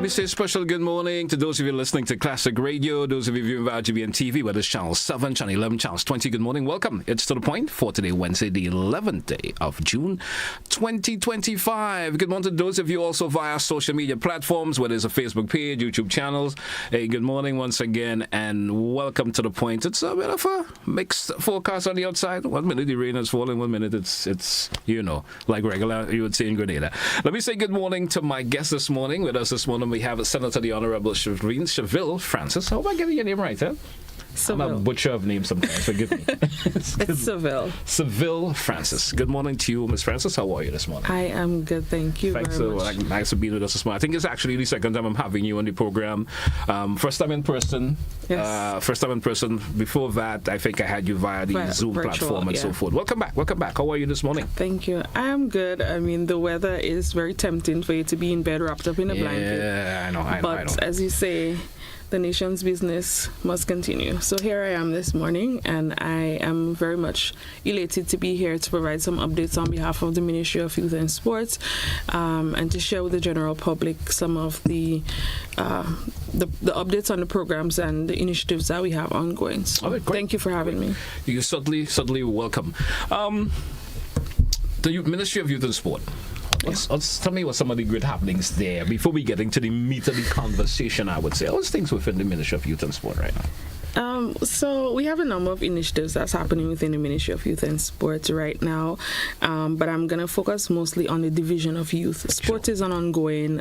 me say a special good morning to those of you listening to Classic Radio, those of you viewing via GBN TV, whether it's Channel 7, Channel 11, Channel 20. Good morning, welcome. It's To The Point for today, Wednesday, the 11th day of June, 2025. Good morning to those of you also via social media platforms, whether it's a Facebook page, YouTube channels. Hey, good morning once again, and welcome to The Point. It's a bit of a mixed forecast on the outside. 1 minute the rain is falling, 1 minute it's like regular, you would say in Grenada. Let me say good morning to my guest this morning. With us this morning, we have Senator the Honorable Seville Francis. How am I getting your name right, huh? Seville. I'm a butcher of names sometimes, forgive me. It's Seville. Seville Francis. Good morning to you, Miss Francis. How are you this morning? I am good, thank you Thanks very much. Nice to be with us this morning. I think it's actually the second time I'm having you on the program. First time in person. Yes. First time in person. Before that, I think I had you via the Zoom virtual, platform and so forth. Welcome back. Welcome back. How are you this morning? Thank you. I am good. I mean, the weather is very tempting for you to be in bed wrapped up in a blanket. Yeah, I know. But as you say, the nation's business must continue. So here I am this morning, and I am very much elated to be here to provide some updates on behalf of the Ministry of Youth and Sports, and to share with the general public some of the updates on the programs and the initiatives that we have ongoing. So thank you for having me. You're certainly welcome. The Ministry of Youth and Sport. Tell me what some of the great happenings there before we get into the meat of the conversation, I would say. How's things within the Ministry of Youth and Sport right now? So we have a number of initiatives that's happening within the Ministry of Youth and Sport right now, but I'm going to focus mostly on the Division of Youth. Sport is an ongoing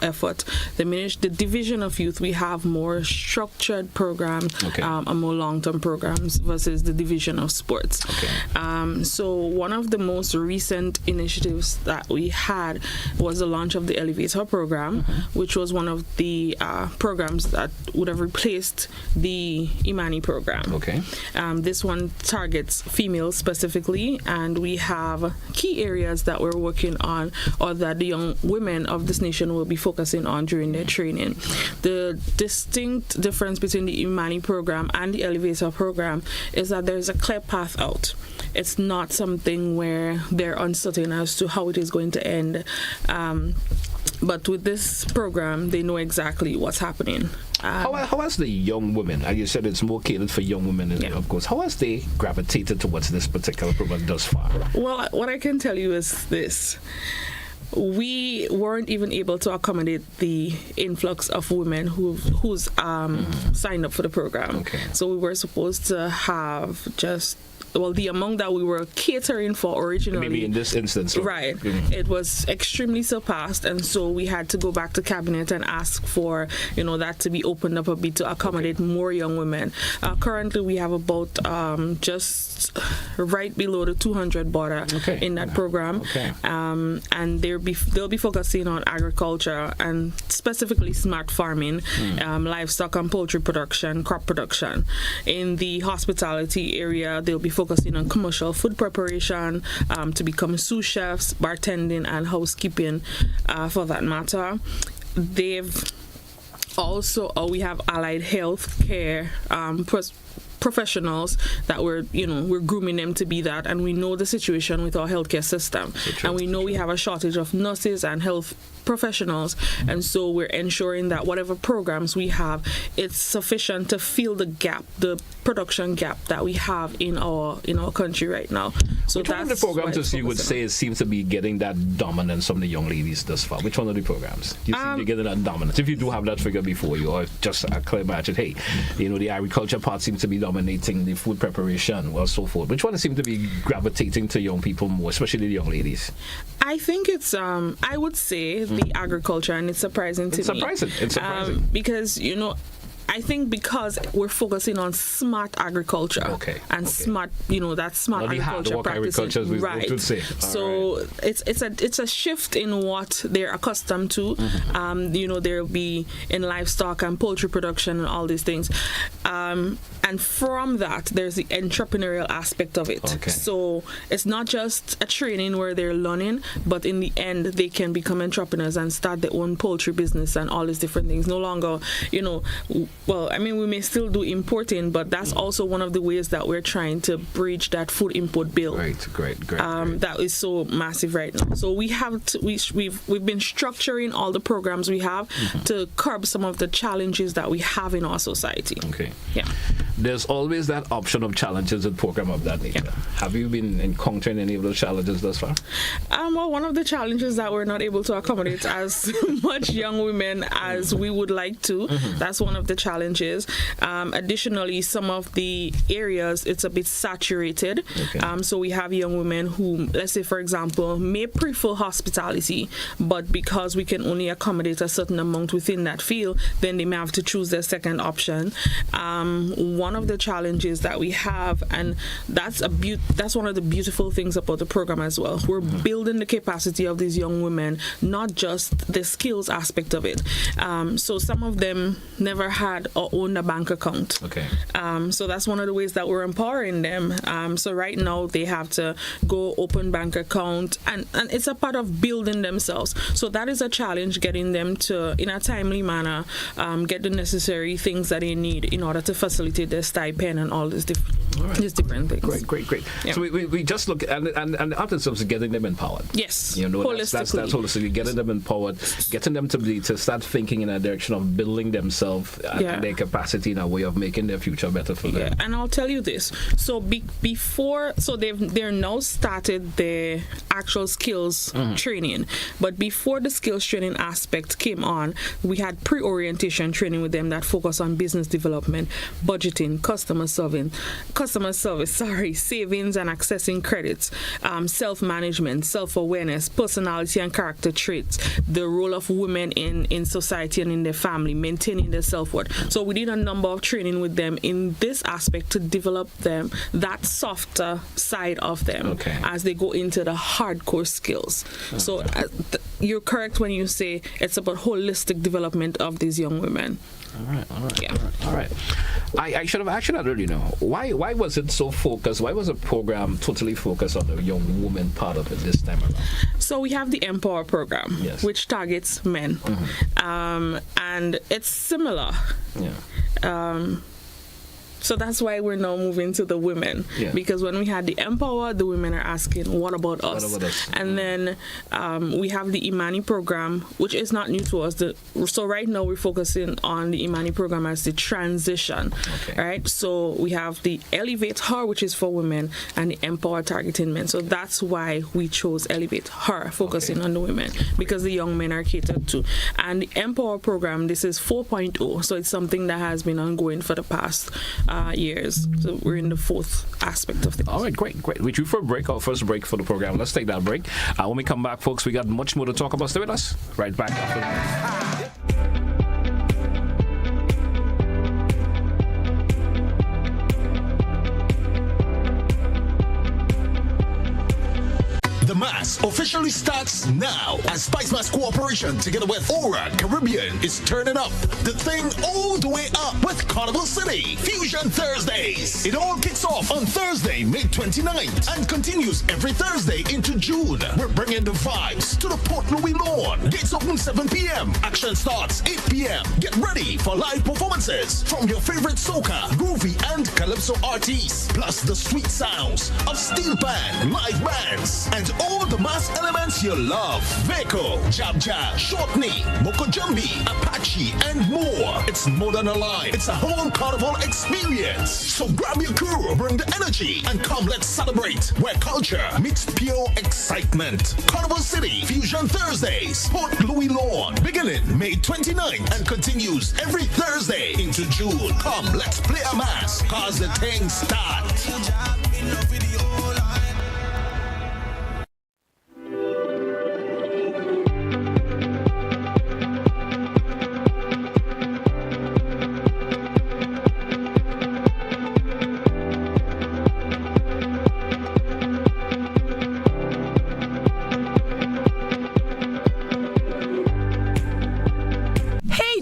effort. The Division of Youth, we have more structured programs and more long-term programs versus the Division of Sports. So one of the most recent initiatives that we had was the launch of the Elevator program, which was one of the programs that would have replaced the Imani program. This one targets females specifically, and we have key areas that we're working on, or that the young women of this nation will be focusing on during their training. The distinct difference between the Imani program and the Elevator program is that there's a clear path out. It's not something where they're uncertain as to how it is going to end. But with this program, they know exactly what's happening. How has the young women, and you said it's more catered for young women, of course, how has they gravitated towards this particular program thus far? Well, what I can tell you is this. We weren't even able to accommodate the influx of women who's signed up for the program. So we were supposed to have the amount that we were catering for originally. Maybe in this instance. Right. It was extremely surpassed, and so we had to go back to Cabinet and ask for, that to be opened up a bit to accommodate more young women. Currently, we have about just right below the 200 border in that program. And they'll be focusing on agriculture and specifically smart farming, livestock and poultry production, crop production. In the hospitality area, they'll be focusing on commercial food preparation, to become sous chefs, bartending, and housekeeping, for that matter. We have allied health care professionals that we're grooming them to be that, and we know the situation with our healthcare system, and we know we have a shortage of nurses and health professionals, and so we're ensuring that whatever programs we have, it's sufficient to fill the gap, the production gap that we have in our country right now. So which one of the programs you would say seems to be getting that dominance from the young ladies thus far? Which one of the programs you seem to be getting that dominance? If you do have that figure before you, or just a clear match, hey, the agriculture part seems to be dominating the food preparation or so forth. Which one seems to be gravitating to young people more, especially the young ladies? I think it's I would say the agriculture, and it's surprising to me. It's surprising because I think because we're focusing on smart agriculture and smart, that's smart agriculture practices, right? So it's a shift in what they're accustomed to. There'll be in livestock and poultry production and all these things. And from that, there's the entrepreneurial aspect of it. Okay. So it's not just a training where they're learning, but in the end, they can become entrepreneurs and start their own poultry business and all these different things. No longer, we may still do importing, but that's also one of the ways that we're trying to bridge that food import bill. Great. That is so massive right now. So we have we've been structuring all the programs we have to curb some of the challenges that we have in our society. Okay. Yeah. There's always that option of challenges with program of that nature. Yeah. Have you been encountering any of those challenges thus far? Well, one of the challenges that we're not able to accommodate as much young women as we would like to. That's one of the challenges. Additionally, some of the areas, it's a bit saturated. Okay. So we have young women who, let's say, for example, may prefer hospitality, but because we can only accommodate a certain amount within that field, then they may have to choose their second option. One of the challenges that we have, and that's one of the beautiful things about the program as well. We're building the capacity of these young women, not just the skills aspect of it. So some of them never had or owned a bank account. Okay. So that's one of the ways that we're empowering them. So right now they have to go open bank account, and it's a part of building themselves. So that is a challenge, getting them to, in a timely manner, get the necessary things that they need in order to facilitate their stipend and all these different things. Great. Yeah. So we just look and after terms of getting them empowered. Yes. That's holistically getting them empowered, getting them to start thinking in a direction of building themselves and their capacity in a way of making their future better for them. And I'll tell you this. So they're now started their actual skills training, but before the skills training aspect came on, we had pre-orientation training with them that focus on business development, budgeting, customer service, savings and accessing credits, self-management, self-awareness, personality and character traits, the role of women in society and in their family, maintaining their self-worth. So we did a number of training with them in this aspect to develop them, that softer side of them as they go into the hardcore skills. So you're correct when you say it's about holistic development of these young women. All right. I should have actually already know why was it so focused? Why was the program totally focused on the young woman part of it this time around? So we have the Empower program, which targets men, and it's similar. So that's why we're now moving to the women, because when we had the Empower, the women are asking, what about us? And then we have the Imani program, which is not new to us. So right now we're focusing on the Imani program as the transition, right? So we have the Elevate Her, which is for women, and the Empower targeting men. So that's why we chose Elevate Her, focusing on the women, because the young men are catered to. And the Empower program, this is 4.0, so it's something that has been ongoing for the past years. So we're in the fourth aspect of things. All right, great. We due for a break, our first break for the program. Let's take that break. When we come back, folks, we got much more to talk about. Stay with us. Right back after The Mass officially starts now as Spice Mass Cooperation together with Aura Caribbean is turning up the thing all the way up with Carnival City Fusion Thursdays. It all kicks off on Thursday, May 29th and continues every Thursday into June. We're bringing the vibes to the Port Louis lawn. Gates open 7 p.m. Action starts 8 p.m. Get ready for live performances from your favorite soca, groovy and calypso artists, plus the sweet sounds of steel band, live bands, and all the mass elements you love. Veko, Jab Jab, Short Knee, Moko Jumbi, Apache, and more. It's more than a line. It's a whole carnival experience. So grab your crew, bring the energy, and come let's celebrate where culture meets pure excitement. Carnival City Fusion Thursdays, Port Louis Lawn, beginning May 29th and continues every Thursday into June. Come, let's play a mass, cause the thing starts.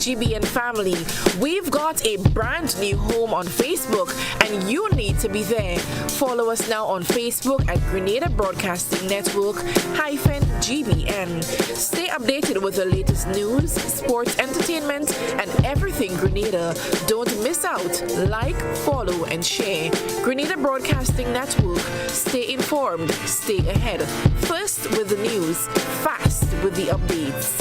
GBN family, we've got a brand new home on Facebook and you need to be there. Follow us now on Facebook at Grenada Broadcasting Network -GBN. Stay updated with the latest news, sports, entertainment, and everything Grenada. Don't miss out. Like, follow, and share. Grenada Broadcasting Network. Stay informed. Stay ahead. First with the news. Fast with the updates.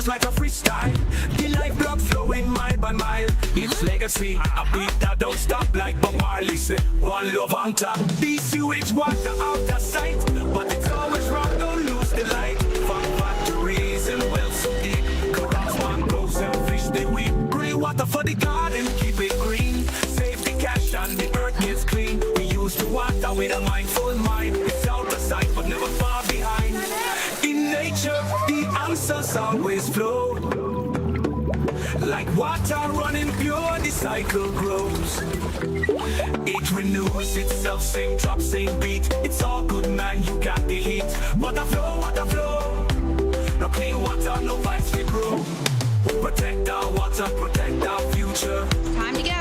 Like a freestyle, the life blood flowing mile by mile. It's legacy, a beat that don't stop like Bob Marley said. One love on top, the sewage water out of sight, but it's always wrong, don't lose the light. From factories and wells so deep, corals, mangroves and fish they weep. Grey water for the garden, keep it green. Save the cash and the earth gets clean. We used to water with a mindful mind. It's out of sight but never far behind. In nature, the answers always flow. Like water running pure, the cycle grows. It renews itself, same drop, same beat. It's all good, man, you got the heat. Water flow. No clean water, no vibes we grow. Protect our water, protect our future. Time to go.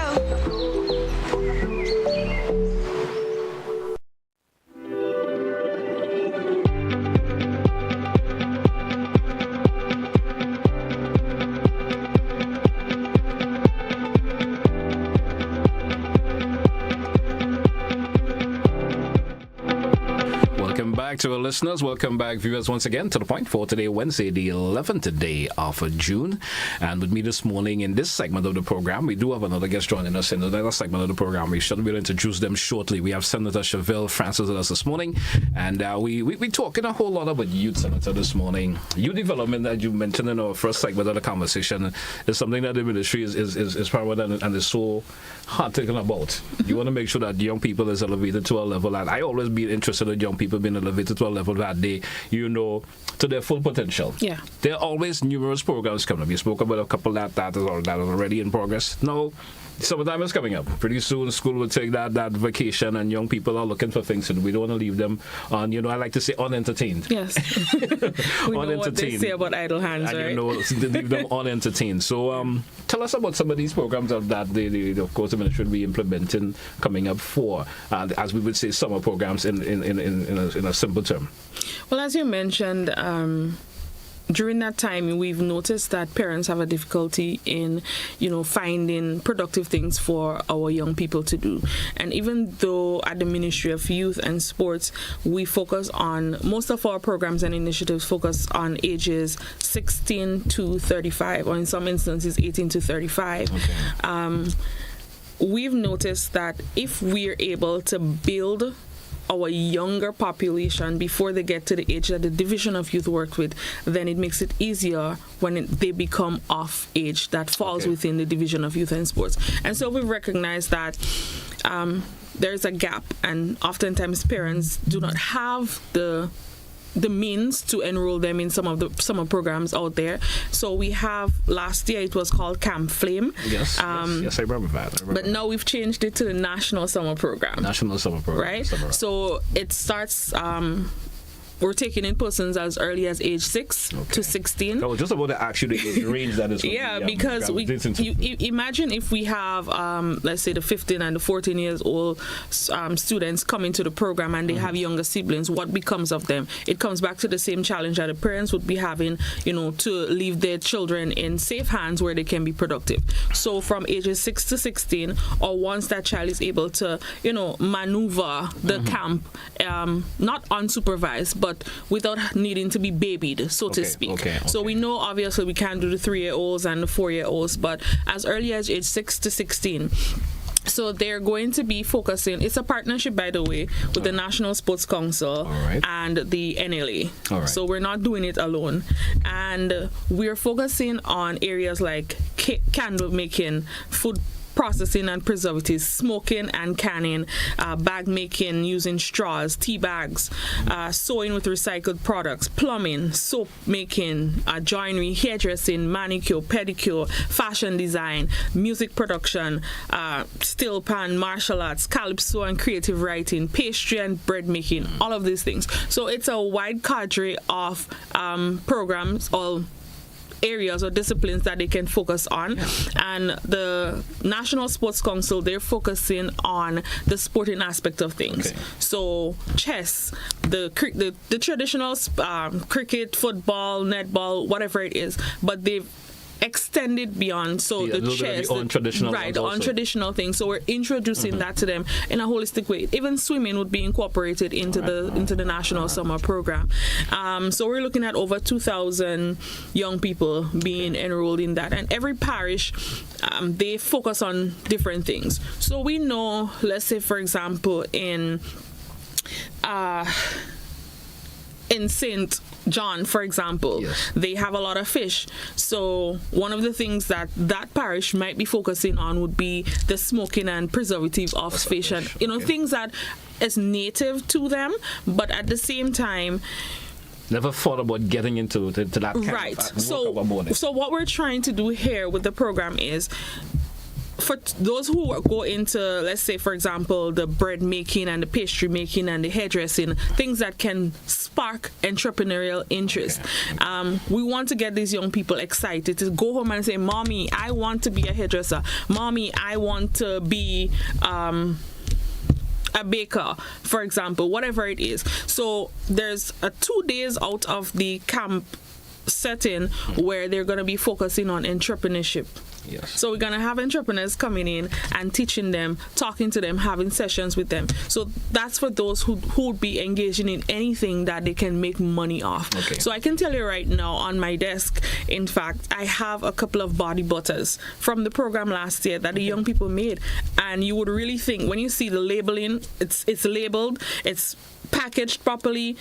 Back to our listeners, welcome back viewers once again to The Point for today, Wednesday, the 11th day of June. And with me this morning in this segment of the program, we do have another guest joining us in another segment of the program. We shall be able to introduce them shortly. We have Senator Seville Francis with us this morning, and we talking a whole lot about youth, Senator, this morning. Youth development, that you mentioned in our first segment of the conversation, is something that the ministry is paramount and is so hard taken about. You want to make sure that young people is elevated to a level, and I always be interested in young people being elevated to a level that they, to their full potential. Yeah. There are always numerous programs coming up. You spoke about a couple that is already in progress. Now, summertime is coming up. Pretty soon, school will take that vacation, and young people are looking for things, and we don't want to leave them on, I like to say, unentertained. Yes. We know what they say about idle hands, right? Leave them unentertained. So, tell us about some of these programs that they of course, the ministry should be implementing coming up for, as we would say, summer programs in a simple term. Well, as you mentioned, during that time, we've noticed that parents have a difficulty in, finding productive things for our young people to do. And even though at the Ministry of Youth and Sports, we focus on, most of our programs and initiatives focus on ages 16 to 35, or in some instances, 18 to 35. Okay. We've noticed that if we're able to build our younger population before they get to the age that the Division of Youth works with, then it makes it easier when they become of age that falls within the Division of Youth and Sports. And so we've recognized that there's a gap, and oftentimes parents do not have the means to enroll them in some of the summer programs out there. So we have, last year it was called Camp Flame. Yes, I remember that. But now we've changed it to the National Summer Program. National Summer Program. Right? So it starts, we're taking in persons as early as age 6 to 16. I was just about to ask you the age range that is. Because you imagine if we have, let's say, the 15 and the 14 years old students coming to the program and they have younger siblings, what becomes of them? It comes back to the same challenge that the parents would be having, to leave their children in safe hands where they can be productive. So from ages 6 to 16, or once that child is able to, maneuver the camp, not unsupervised, but without needing to be babied, so to speak. So we know obviously we can't do the 3-year-olds and the 4-year-olds, but as early as age 6 to 16. So they're going to be focusing, it's a partnership, by the way, with the National Sports Council and the NLA. So we're not doing it alone. And we're focusing on areas like candle making, food processing and preservatives, smoking and canning, bag making using straws, tea bags, sewing with recycled products, plumbing, soap making, joinery, hairdressing, manicure, pedicure, fashion design, music production, steel pan, martial arts, calypso and creative writing, pastry and bread making, all of these things. So it's a wide cadre of programs or areas or disciplines that they can focus on. And the National Sports Council, they're focusing on the sporting aspect of things. So chess, the traditional cricket, football, netball, whatever it is, but they've extended beyond. So the chess, the untraditional things. So we're introducing that to them in a holistic way. Even swimming would be incorporated into the National Summer Program. So we're looking at over 2,000 young people being enrolled in that, and every parish they focus on different things. So we know, let's say for example, in St. John, for example, they have a lot of fish. So one of the things that parish might be focusing on would be the smoking and preservative of fish, and things that is native to them, but at the same time, never thought about getting into that kind of so what we're trying to do here with the program is, for those who go into, let's say, for example, the bread making and the pastry making and the hairdressing, things that can spark entrepreneurial interest. We want to get these young people excited to go home and say, Mommy, I want to be a hairdresser. Mommy, I want to be a baker, for example, whatever it is. So there's 2 days out of the camp setting where they're going to be focusing on entrepreneurship. So we're going to have entrepreneurs coming in and teaching them, talking to them, having sessions with them. So that's for those who would be engaging in anything that they can make money off. So I can tell you right now on my desk, in fact, I have a couple of body butters from the program last year that the young people made. And you would really think, when you see the labeling, it's labeled, it's packaged properly,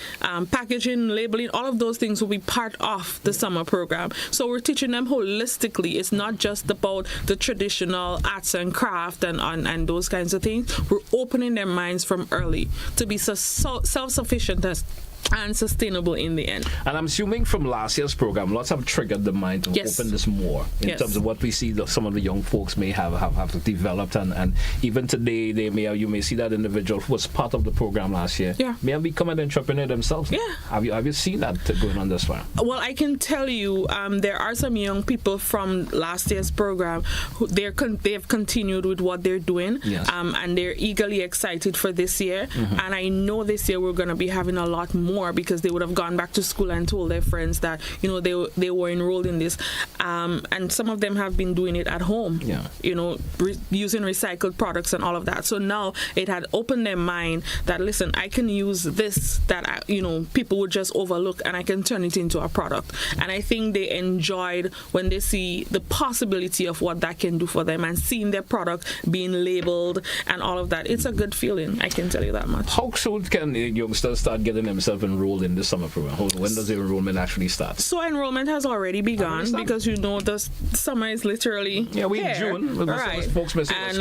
packaging, labeling, all of those things will be part of the summer program. So we're teaching them holistically. It's not just about the traditional arts and craft and those kinds of things. We're opening their minds from early to be so self-sufficient and sustainable in the end. And I'm assuming from last year's program, lots have triggered the mind to open this more in terms of what we see that some of the young folks may have developed, and even today you may see that individual who was part of the program last year may have become an entrepreneur themselves. Have you seen that going on this far? Well, I can tell you there are some young people from last year's program who they have continued with what they're doing, and they're eagerly excited for this year. And I know this year we're going to be having a lot more, because they would have gone back to school and told their friends that they were enrolled in this, and some of them have been doing it at home, using recycled products and all of that. So now it had opened their mind that, listen, I can use this that people would just overlook, and I can turn it into a product. And I think they enjoyed when they see the possibility of what that can do for them, and seeing their product being labeled and all of that. It's a good feeling, I can tell you that much. How soon can youngsters start getting themselves enrolled in the summer program? When does the enrollment actually start? So enrollment has already begun, because the summer is literally in June. Right. Folks and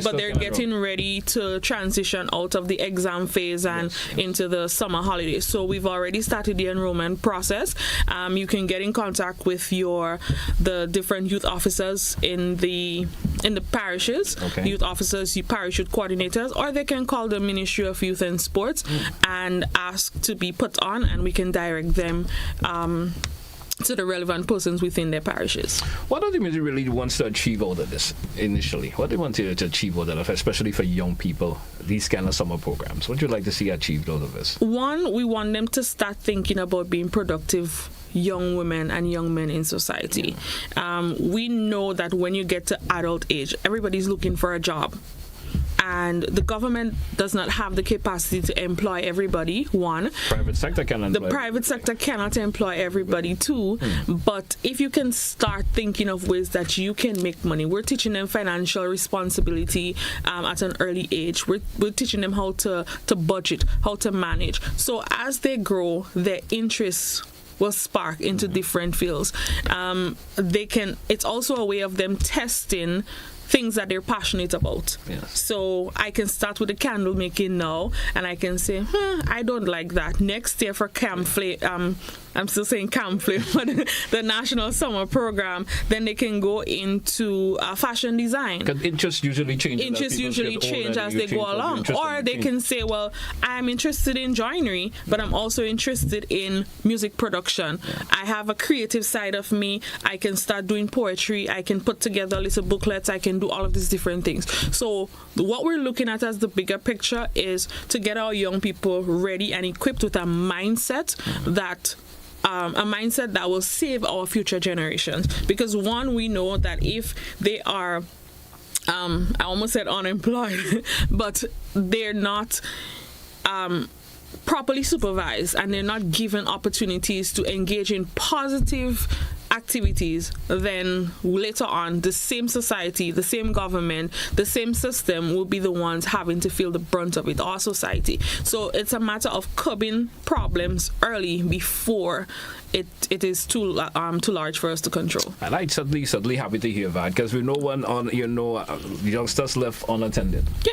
but they're getting ready to transition out of the exam phase and into the summer holidays. So we've already started the enrollment process. You can get in contact with the different youth officers in the parishes, youth officers, parish youth coordinators, or they can call the Ministry of Youth and Sports and ask to be put on, and we can direct them to the relevant persons within their parishes. What do the ministry really wants to achieve out of this initially? What do they want to achieve out of it, especially for young people, these kind of summer programs? What would you like to see achieved out of this? One, we want them to start thinking about being productive young women and young men in society. We know that when you get to adult age, everybody's looking for a job. And the government does not have the capacity to employ everybody, one. Private sector can employ. The private sector cannot employ everybody, two. But if you can start thinking of ways that you can make money, we're teaching them financial responsibility at an early age. We're teaching them how to budget, how to manage. So as they grow, their interests will spark into different fields. It's also a way of them testing things that they're passionate about. Yes. So I can start with the candle making now, and I can say, I don't like that. Next year for Camp Flame, I'm still saying Camp Flame, but the National Summer Program, then they can go into fashion design. Because interests usually change. Interests usually change as they go along. Or they can say, well, I'm interested in joinery, but I'm also interested in music production. Yeah. I have a creative side of me. I can start doing poetry. I can put together little booklets. I can do all of these different things. So what we're looking at as the bigger picture is to get our young people ready and equipped with a mindset that will save our future generations. Because one, we know that if they are, I almost said unemployed, but they're not properly supervised and they're not given opportunities to engage in positive activities, then later on the same society, the same government, the same system will be the ones having to feel the brunt of it, our society. So it's a matter of curbing problems early before it is too large for us to control. And I'm certainly happy to hear that, because we know one on youngsters left unattended. Yeah.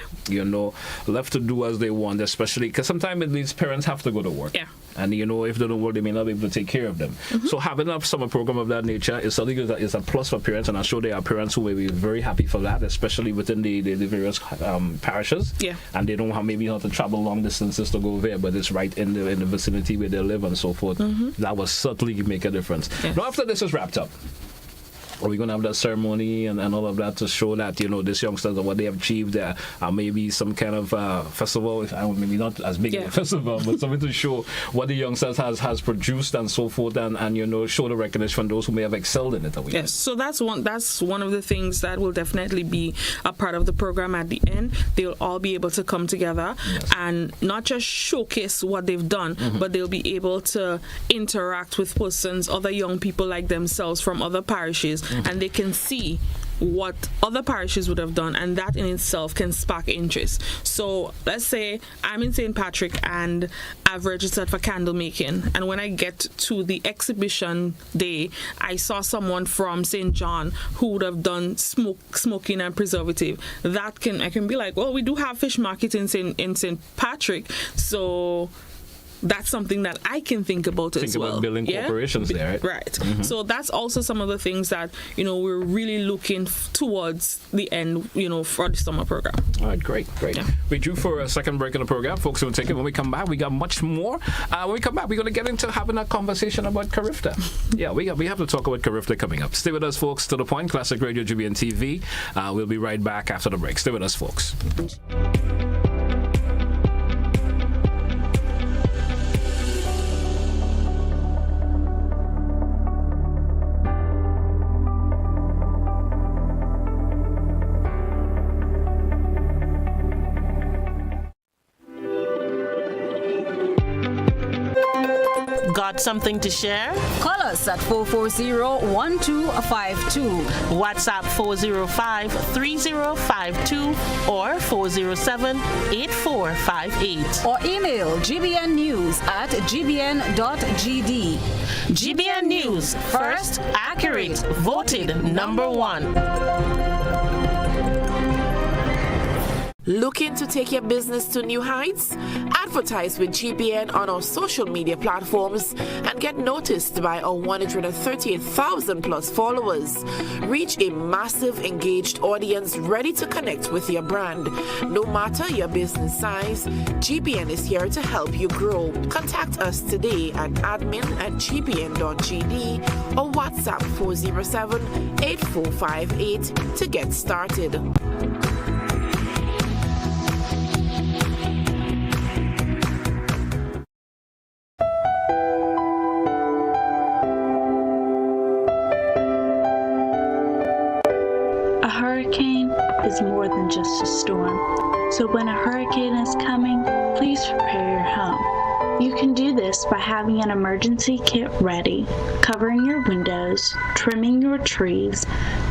Left to do as they want, especially because sometimes these parents have to go to work. Yeah. And if they don't work, they may not be able to take care of them. Mm-hmm. So having a summer program of that nature is something that is a plus for parents, and I'm sure there are parents who may be very happy for that, especially within the various parishes. Yeah. And they don't maybe have to travel long distances to go there, but it's right in the vicinity where they live and so forth. Mm-hmm. That will certainly make a difference. Yes. Now, after this is wrapped up, are we going to have that ceremony and all of that to show that, these youngsters and what they have achieved? Maybe some kind of festival, maybe not as big as a festival, but something to show what the youngsters has produced and so forth, and show the recognition from those who may have excelled in it. Yes, so that's one of the things that will definitely be a part of the program at the end. They'll all be able to come together and not just showcase what they've done, but they'll be able to interact with persons, other young people like themselves from other parishes, and they can see what other parishes would have done, and that in itself can spark interest. So let's say I'm in St. Patrick and I've registered for candle making, and when I get to the exhibition day, I saw someone from St. John who would have done smoking and preservative. I can be like, well, we do have fish market in St. Patrick, so that's something that I can think about as well. Think about building corporations there, right? Right. Mm-hmm. So that's also some of the things that, we're really looking towards the end, for the summer program. All right, great. Yeah. We're due for a second break in the program. Folks, we'll take it. When we come back, we got much more. When we come back, we're going to get into having a conversation about Carifta. Yeah, we have to talk about Carifta coming up. Stay with us, folks. To the Point, Classic Radio, GBN TV. We'll be right back after the break. Stay with us, folks. Got something to share? Call us at 440-1252. WhatsApp 405-3052 or 407-8458. Or email gbnnews@gbn.gd. GBN News, first, accurate, voted #1. Looking to take your business to new heights? Advertise with GBN on our social media platforms and get noticed by our 138,000 plus followers. Reach a massive engaged audience ready to connect with your brand. No matter your business size, GBN is here to help you grow. Contact us today at admin@gbn.gd or WhatsApp 407-8458 to get started. Is more than just a storm. So when a hurricane is coming, please prepare your home. You can do this by having an emergency kit ready, covering your windows, trimming your trees,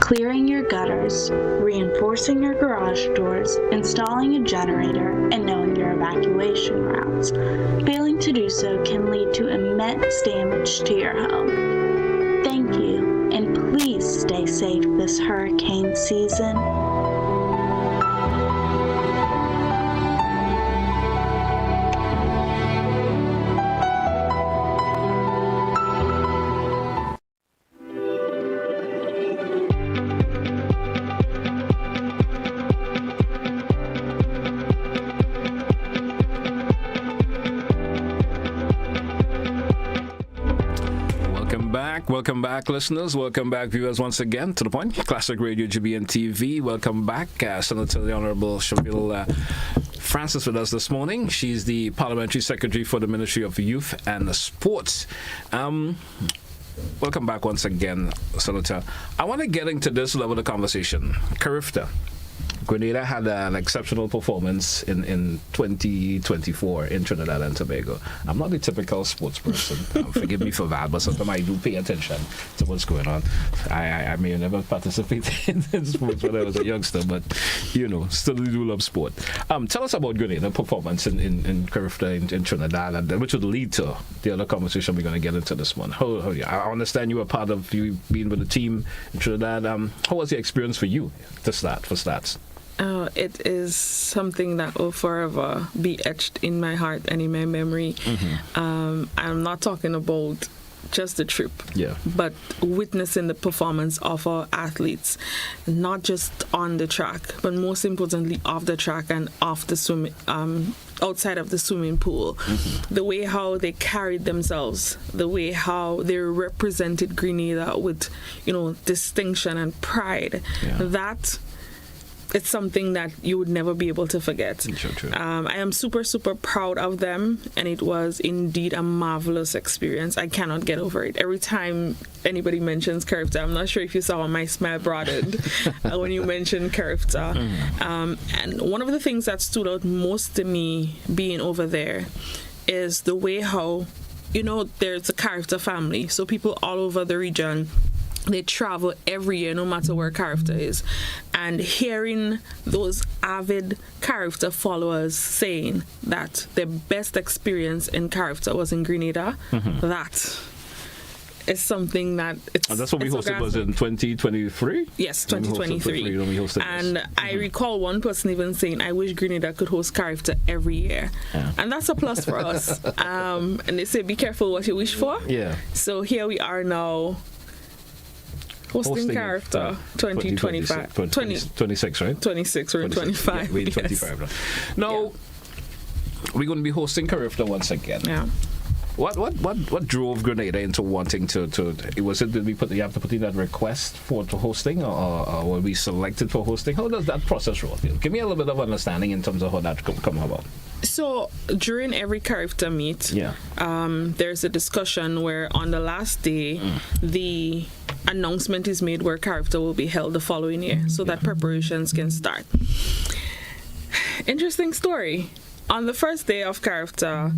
clearing your gutters, reinforcing your garage doors, installing a generator, and knowing your evacuation routes. Failing to do so can lead to immense damage to your home. Thank you, and please stay safe this hurricane season. Welcome back, listeners. Welcome back, viewers, once again to The Point, Classic Radio, GBN TV. Welcome back, Senator the Honorable Seville Francis with us this morning. She's the Parliamentary Secretary for the Ministry of Youth and Sports. Welcome back once again, Senator. I want to get into this level of conversation. Carifta. Grenada had an exceptional performance in 2024 in Trinidad and Tobago. I'm not a typical sports person. Forgive me for that, but sometimes I do pay attention to what's going on. I may have never participated in sports when I was a youngster, but, still do love sport. Tell us about Grenada's performance in Carifta in Trinidad, and which would lead to the other conversation we're going to get into this one. I understand you were part of you being with the team in Trinidad. How was the experience for you for stats? It is something that will forever be etched in my heart and in my memory. I'm not talking about just the trip, but witnessing the performance of our athletes, not just on the track, but most importantly off the track and off the swim, outside of the swimming pool. The way how they carried themselves, the way how they represented Grenada with, distinction and pride. That it's something that you would never be able to forget. True. I am super, super proud of them, and it was indeed a marvelous experience. I cannot get over it. Every time anybody mentions Carifta, I'm not sure if you saw my smile broadened when you mentioned Carifta. And one of the things that stood out most to me being over there is the way how, there's a Carifta family. So people all over the region, they travel every year, no matter where Carifta is. And hearing those avid Carifta followers saying that their best experience in Carifta was in Grenada, that is something that it's... And that's what we hosted, was in 2023? Yes, 2023. And I recall one person even saying, I wish Grenada could host Carifta every year. And that's a plus for us. And they say, be careful what you wish for. So here we are now, hosting Carifta 2025. 26, right? 26 or 25. Yeah, we're in 25 now. Now, we're going to be hosting Carifta once again. What drove Grenada into wanting to was it, did you have to put in that request for hosting, or were we selected for hosting? How does that process roll? Give me a little bit of understanding in terms of how that come about. So during every Carifta meet, there's a discussion where on the last day, the announcement is made where Carifta will be held the following year, so that preparations can start. Interesting story. On the first day of Carifta,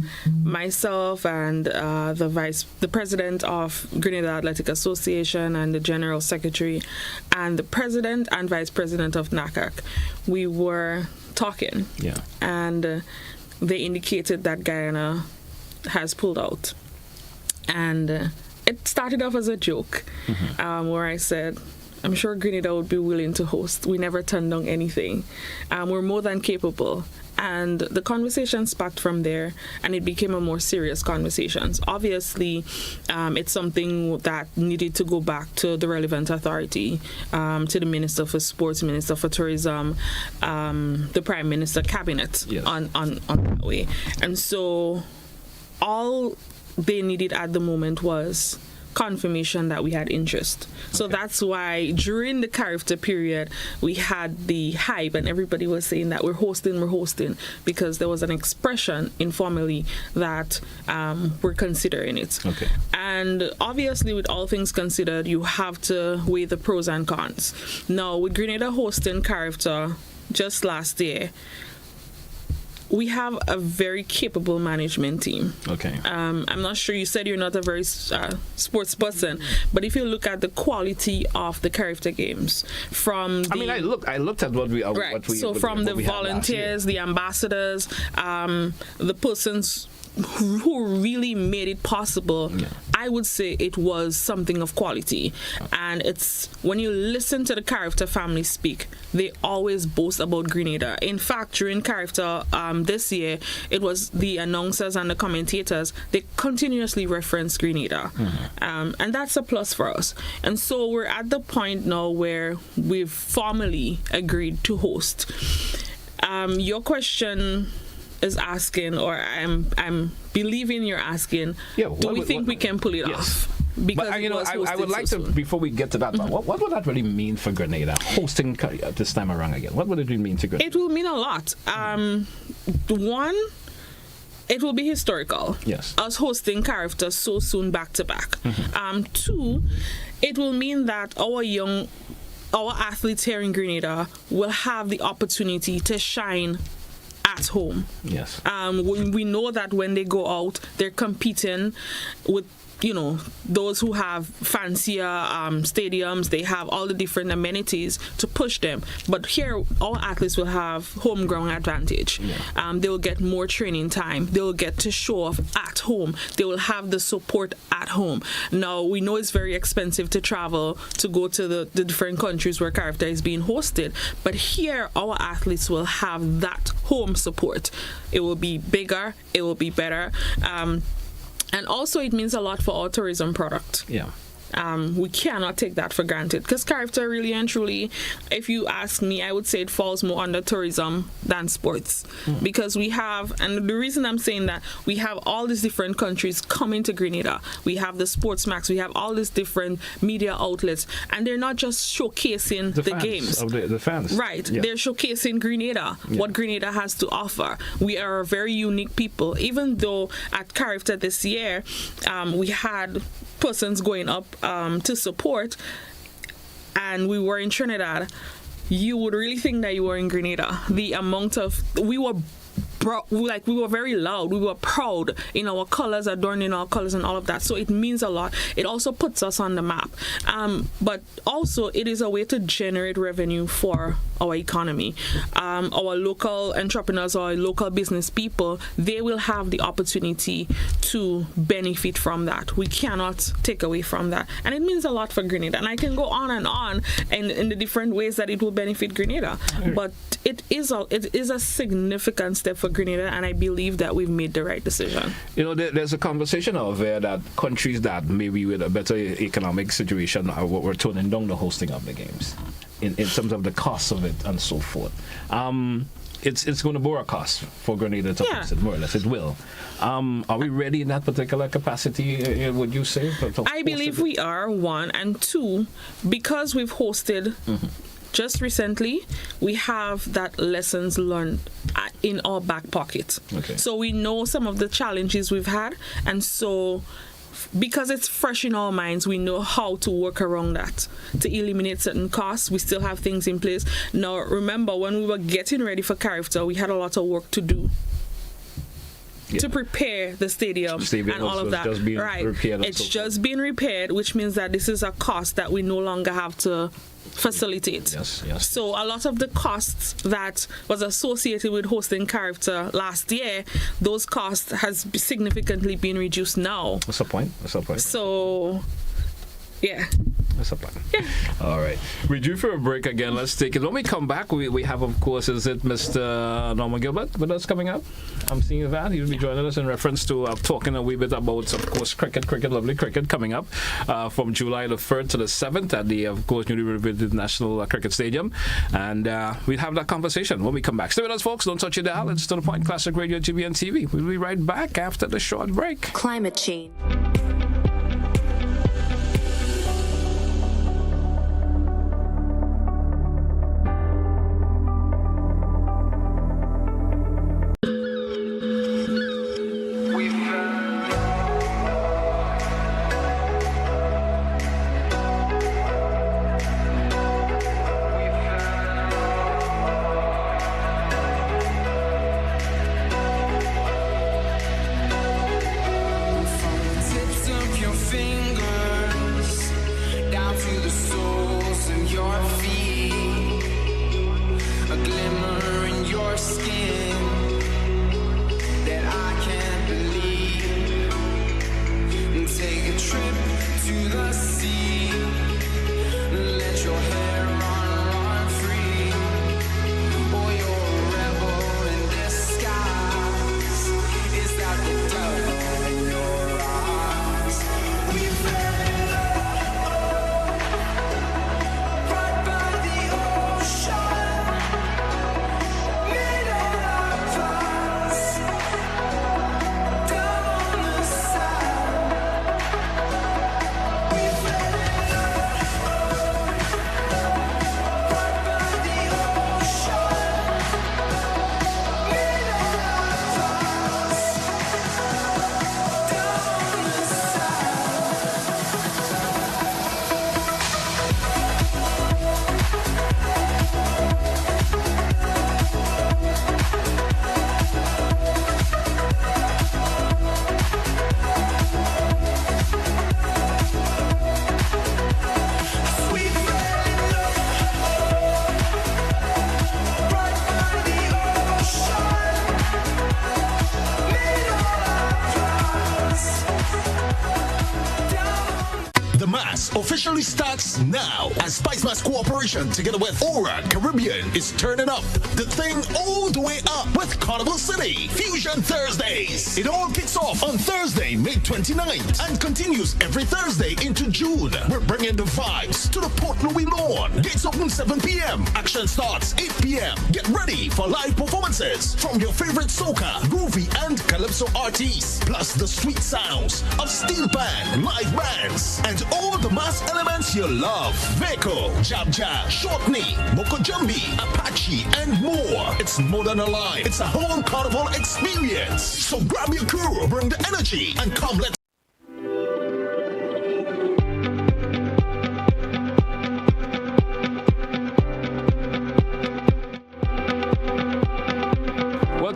myself and the president of Grenada Athletic Association and the general secretary and the president and vice president of NACAC, we were talking. And they indicated that Guyana has pulled out. And it started off as a joke, where I said, I'm sure Grenada would be willing to host. We never turned down anything. We're more than capable. And the conversation sparked from there, and it became a more serious conversation. Obviously, it's something that needed to go back to the relevant authority, to the Minister for Sports, Minister for Tourism, the Prime Minister Cabinet on that way. And so all they needed at the moment was confirmation that we had interest. So that's why during the Carifta period we had the hype and everybody was saying that we're hosting, because there was an expression informally that we're considering it. And obviously, with all things considered, you have to weigh the pros and cons. Now, with Grenada hosting Carifta just last year, we have a very capable management team. Okay. I'm not sure, you said you're not a very sports person, but if you look at the quality of the character games, from the, I looked at what we from the volunteers, the ambassadors, the persons who really made it possible, I would say it was something of quality. And it's when you listen to the character family speak, they always boast about Grenada. In fact, during character this year, it was the announcers and the commentators, they continuously reference Grenada. And that's a plus for us. And so we're at the point now where we've formally agreed to host. Your question is asking, or I'm believing you're asking, do we think we can pull it off? Because I would like to, before we get to that, what would that really mean for Grenada, hosting this time around again? What would it really mean to Grenada? It will mean a lot. One, it will be historical. Yes. Us hosting characters so soon back to back. Two, it will mean that our athletes here in Grenada will have the opportunity to shine at home. Yes. We know that when they go out, they're competing with, those who have fancier stadiums. They have all the different amenities to push them. But here, our athletes will have home ground advantage. They will get more training time. They will get to show off at home. They will have the support at home. Now, we know it's very expensive to travel to go to the different countries where character is being hosted. But here, our athletes will have that home support. It will be bigger. It will be better. And also, it means a lot for our tourism product. Yeah. We cannot take that for granted, because character, really and truly, if you ask me, I would say it falls more under tourism than sports. Because we have, and the reason I'm saying that, we have all these different countries coming to Grenada. We have the Sports Max, we have all these different media outlets, and they're not just showcasing the games. The fans. Right. Yeah. They're showcasing Grenada, what Grenada has to offer. We are a very unique people. Even though at character this year, we had persons going up to support, and we were in Trinidad, you would really think that you were in Grenada. The amount of, we were very loud, we were proud in our colors, adorning our colors and all of that. So it means a lot. It also puts us on the map. But also it is a way to generate revenue for our economy. Our local entrepreneurs, our local business people, they will have the opportunity to benefit from that. We cannot take away from that. And it means a lot for Grenada. And I can go on and on in the different ways that it will benefit Grenada. But it is a significant step for Grenada, and I believe that we've made the right decision. There's a conversation out there that countries that maybe with a better economic situation were turning down the hosting of the games in terms of the cost of it and so forth. It's going to bore a cost for Grenada to host it, more or less. It will. Are we ready in that particular capacity, would you say? I believe we are, one. And two, because we've hosted just recently, we have that lessons learned in our back pocket. Okay. So we know some of the challenges we've had, and so because it's fresh in our minds, we know how to work around that to eliminate certain costs. We still have things in place. Now, remember, when we were getting ready for character, we had a lot of work to do. To prepare the stadium and all of that. It's just being repaired, which means that this is a cost that we no longer have to facilitate. Yes. So a lot of the costs that was associated with hosting character last year, those costs has significantly been reduced now. What's the point? So, yeah. That's a plan. Yeah. All right. We're due for a break again. Let's take it. When we come back, we have, of course, is it Mr. Norman Gilbert with us coming up? I'm seeing that. He'll be joining us in reference to talking a wee bit about, of course, lovely cricket coming up from July the 3rd to the 7th at the, of course, newly renovated National Cricket Stadium. And we'll have that conversation when we come back. Stay with us, folks. Don't touch your dial. It's To The Point, Classic Radio, GBN TV. We'll be right back after the short break. Climate change. officially starts now as Spice Mass Cooperation together with Aura Caribbean is turning up the thing all the way up with Carnival City Fusion Thursdays. It all kicks off on Thursday, May 29th and continues every Thursday into June. We're bringing the vibes to the Port Louis lawn. Gates open 7 p.m. Action starts 8 p.m. Get ready for live performances from your favorite soca, groovy, and calypso artists, plus the sweet sounds of steel band, live bands, and all the mass elements you love. Veko, Jab Jab, Short Knee, Moko Jambi, Apache, and more. It's more than a line. It's a whole carnival experience. So grab your crew, bring the energy, and come let's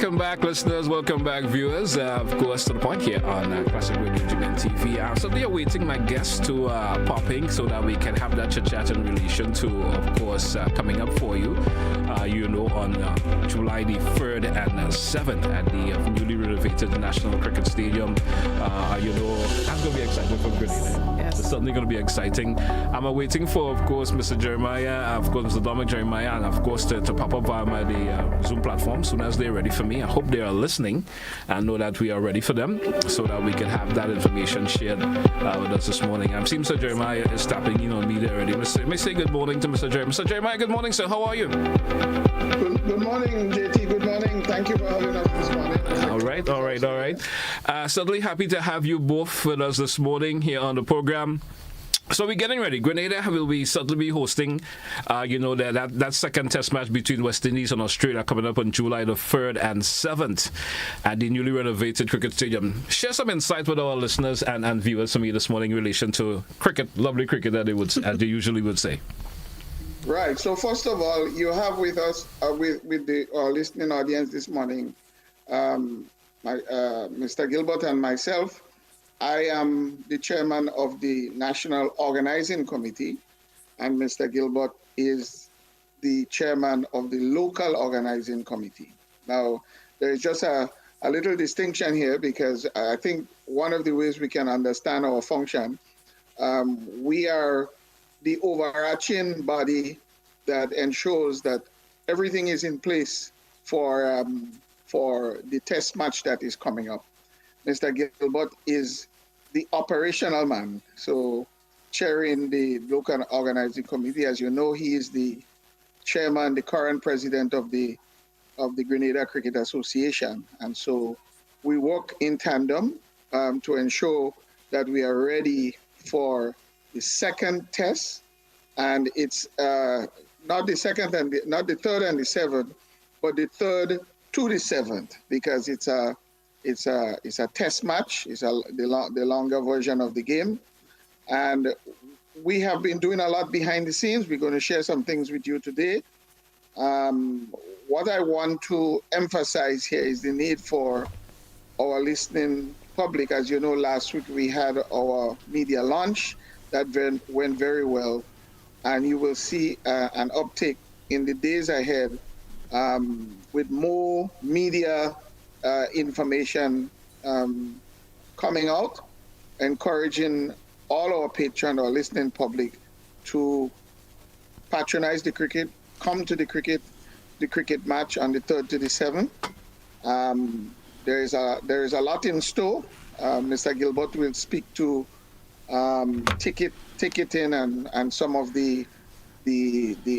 Welcome back, listeners. Welcome back, viewers. Of course, to the point here on Classic Radio GBN TV. I'm certainly awaiting my guests to pop in so that we can have that chit-chat in relation to, of course, coming up for you, on July the 3rd and 7th at the newly renovated National Cricket Stadium. That's going to be exciting for Grenada. Yes. It's certainly going to be exciting. I'm awaiting for, of course, Mr. Jeremiah, of course, Mr. Dominic Jeremiah, and, of course, to pop up via the Zoom platform as soon as they're ready for me. I hope they are listening and know that we are ready for them so that we can have that information shared with us this morning. I'm seeing Mr. Jeremiah is tapping in on me there already. Let me say good morning to Mr. Jeremiah. Mr. Jeremiah, good morning, sir. How are you? Good morning, JT. Good morning. Thank you for having us this morning. All right. Certainly happy to have you both with us this morning here on the program. So we're getting ready. Grenada will certainly be hosting, that second test match between West Indies and Australia coming up on July the 3rd and 7th at the newly renovated cricket stadium. Share some insight with our listeners and viewers for me this morning in relation to cricket, lovely cricket that as they usually would say. Right. So first of all, you have with us, with the listening audience this morning, Mr. Gilbert and myself. I am the chairman of the National Organizing Committee, and Mr. Gilbert is the chairman of the Local Organizing Committee. Now, there is just a little distinction here because I think one of the ways we can understand our function, we are the overarching body that ensures that everything is in place for the test match that is coming up. Mr. Gilbert is the operational man, so chairing the Local Organizing Committee. As you know, he is the chairman, the current president of the Grenada Cricket Association, and so we work in tandem to ensure that we are ready for the second test, and it's not the second and not the third and the seventh, but the third to the seventh, because it's a test match. It's the longer version of the game. And we have been doing a lot behind the scenes. We're going to share some things with you today. What I want to emphasize here is the need for our listening public. As you know, last week we had our media launch that went very well. And you will see an uptick in the days ahead with more media information coming out, encouraging all our patrons, our listening public, to patronize the cricket, come to the cricket match on the 3rd to the 7th. There is a lot in store. Mr. Gilbert will speak to ticketing and some of the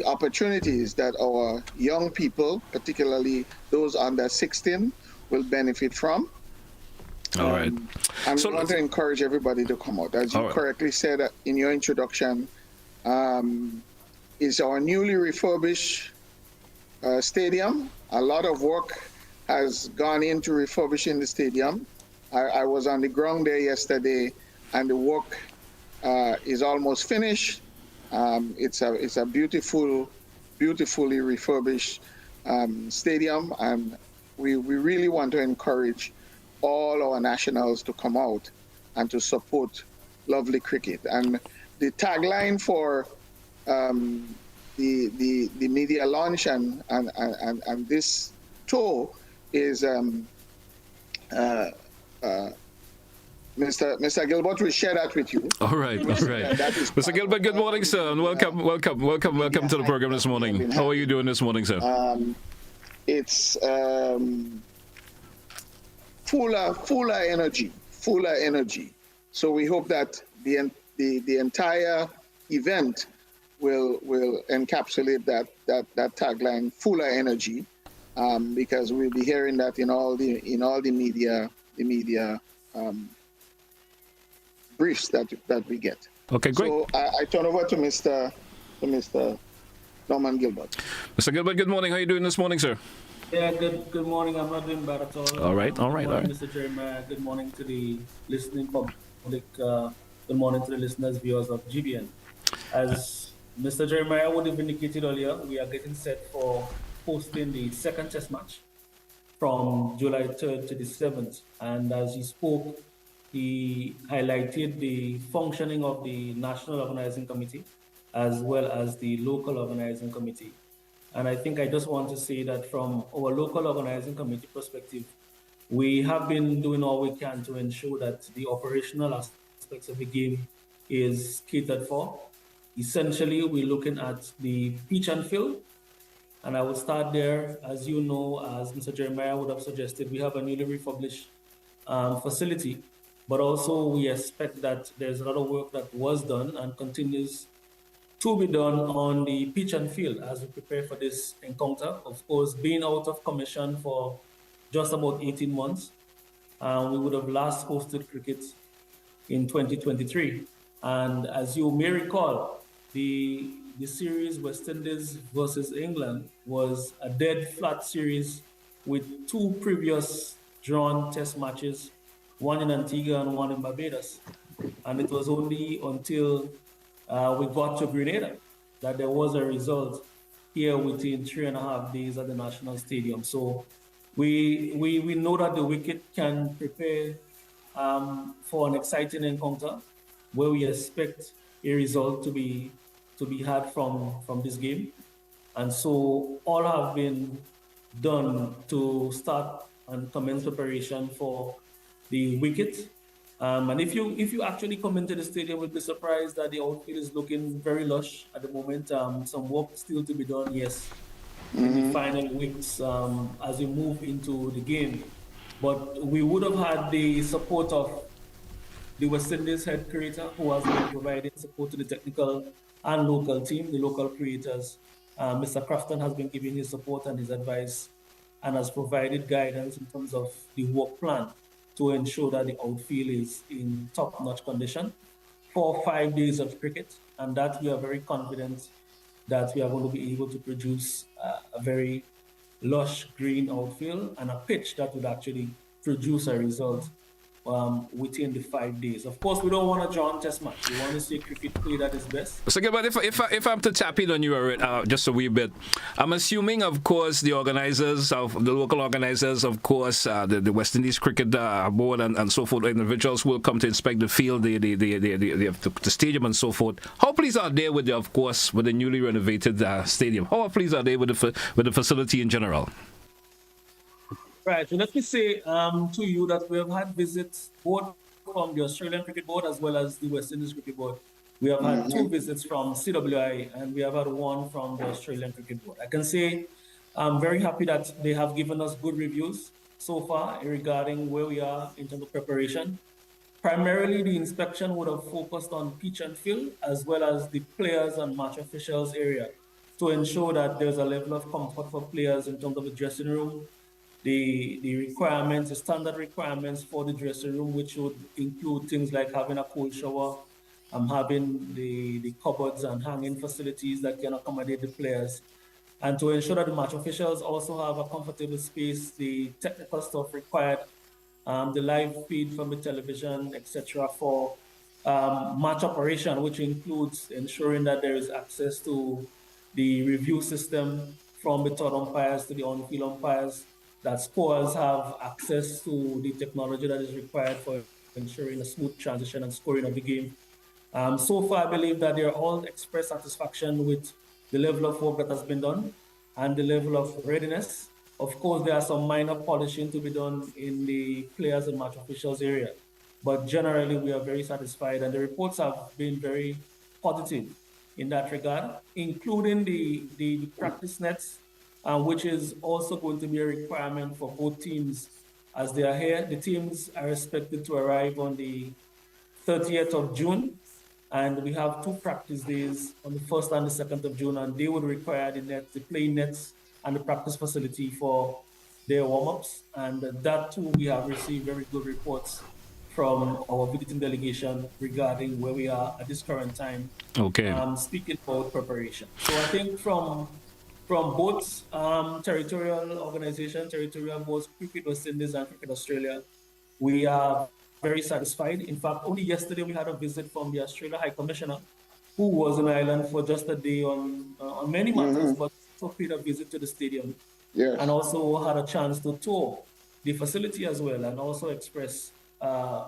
opportunities that our young people, particularly those under 16, will benefit from. All right. And we want to encourage everybody to come out. As you correctly said in your introduction, is our newly refurbished stadium. A lot of work has gone into refurbishing the stadium. I was on the ground there yesterday, and the work is almost finished. It's a beautifully refurbished stadium, and we really want to encourage all our nationals to come out and to support lovely cricket. And the tagline for the media launch and this tour is Mr. Gilbert will share that with you. All right. Mr. Gilbert, good morning, sir, and welcome to the program this morning. How are you doing this morning, sir? It's fuller energy. So we hope that the entire event will encapsulate that tagline, fuller energy, because we'll be hearing that in all the media briefs that we get. Okay, great. So I turn over to Mr. Norman Gilbert. Mr. Gilbert, good morning. How are you doing this morning, sir? Yeah, good morning. I'm not doing bad at all. All right. Good morning, Mr. Jeremiah. Good morning to the listening public. Good morning to the listeners, viewers of GBN. As Mr. Jeremiah would have indicated earlier, we are getting set for hosting the second test match from July 3rd to the 7th. And as he spoke, he highlighted the functioning of the National Organizing Committee as well as the local organizing committee. And I think I just want to say that from our local organizing committee perspective, we have been doing all we can to ensure that the operational aspects of the game is catered for. Essentially, we're looking at the pitch and field. And I will start there. As you know, as Mr. Jeremiah would have suggested, we have a newly refurbished facility, but also we expect that there's a lot of work that was done and continues to be done on the pitch and field as we prepare for this encounter. Of course, being out of commission for just about 18 months, we would have last hosted cricket in 2023. And as you may recall, the series West Indies versus England was a dead flat series with two previous drawn test matches, one in Antigua and one in Barbados. And it was only until we got to Grenada that there was a result here within 3.5 days at the National Stadium. So we know that the wicket can prepare for an exciting encounter where we expect a result to be had from this game. And so all have been done to start and commence preparation for the wicket. And if you actually come into the stadium, you'll be surprised that the outfield is looking very lush at the moment. Some work still to be done, yes, in the final weeks as we move into the game. But we would have had the support of the West Indies head creator, who has been providing support to the technical and local team, the local creators. Mr. Crafton has been giving his support and his advice and has provided guidance in terms of the work plan to ensure that the outfield is in top-notch condition for 5 days of cricket, and that we are very confident that we are going to be able to produce a very lush green outfield and a pitch that would actually produce a result within the 5 days. Of course, we don't want a drawn test match. We want to see cricket played at its best. So, but if I'm to tap in on you just a wee bit, I'm assuming, of course, the local organizers, of course, the West Indies Cricket Board and so forth, individuals will come to inspect the field, the stadium and so forth. How pleased are they with the newly renovated stadium? How pleased are they with the facility in general? Right, so let me say to you that we have had visits both from the Australian Cricket Board as well as the West Indies Cricket Board. We have had 2 visits from CWI and we have had 1 from the Australian Cricket Board. I can say I'm very happy that they have given us good reviews so far regarding where we are in terms of preparation. Primarily, the inspection would have focused on pitch and field as well as the players and match officials area to ensure that there's a level of comfort for players in terms of the dressing room, the requirements, the standard requirements for the dressing room, which would include things like having a cold shower, having the cupboards and hanging facilities that can accommodate the players, and to ensure that the match officials also have a comfortable space, the technical stuff required, the live feed from the television, etc., for match operation, which includes ensuring that there is access to the review system from the third umpires to the on-field umpires, that scorers have access to the technology that is required for ensuring a smooth transition and scoring of the game. So far, I believe that they are all expressed satisfaction with the level of work that has been done and the level of readiness. Of course, there are some minor polishing to be done in the players and match officials area. But generally, we are very satisfied, and the reports have been very positive in that regard, including the practice nets, which is also going to be a requirement for both teams as they are here. The teams are expected to arrive on the 30th of June, and we have 2 practice days on the 1st and the 2nd of June, and they would require the playing nets and the practice facility for their warm-ups. And that too, we have received very good reports from our visiting delegation regarding where we are at this current time. Okay. Speaking about preparation. So I think from both territorial organizations, territorial boards, Cricket West Indies and Cricket Australia, we are very satisfied. In fact, only yesterday we had a visit from the Australia High Commissioner, who was in Ireland for just a day on many matters, but also paid a visit to the stadium. Yes. And also had a chance to tour the facility as well, and also express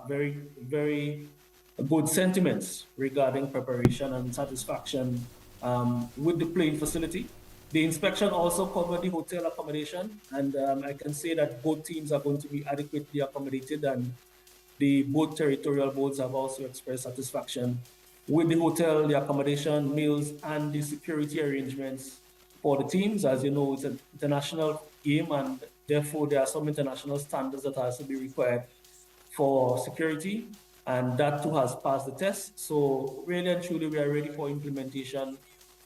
very, very good sentiments regarding preparation and satisfaction with the playing facility. The inspection also covered the hotel accommodation, and I can say that both teams are going to be adequately accommodated, and both territorial boards have also expressed satisfaction with the hotel, the accommodation, meals, and the security arrangements for the teams. As you know, it's an international game, and therefore there are some international standards that has to be required for security, and that too has passed the test. So really and truly, we are ready for implementation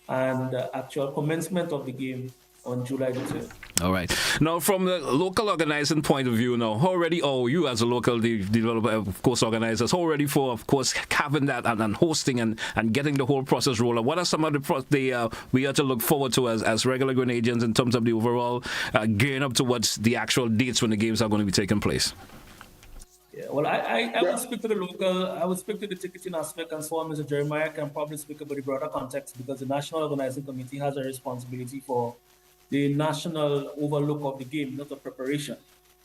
and actual commencement of the game on July the 3rd. All right. Now, from the local organizing point of view, now, how ready are you as a local developer, of course, organizers, how ready for, of course, having that and hosting and getting the whole process rolling? What are some of the we have to look forward to as regular Grenadians in terms of the overall gearing up towards the actual dates when the games are going to be taking place? Yeah, well, I would speak to the local, I would speak to the ticketing aspect and so on. Mr. Jeremiah can probably speak about the broader context, because the National Organizing Committee has a responsibility for the national overlook of the game, not the preparation.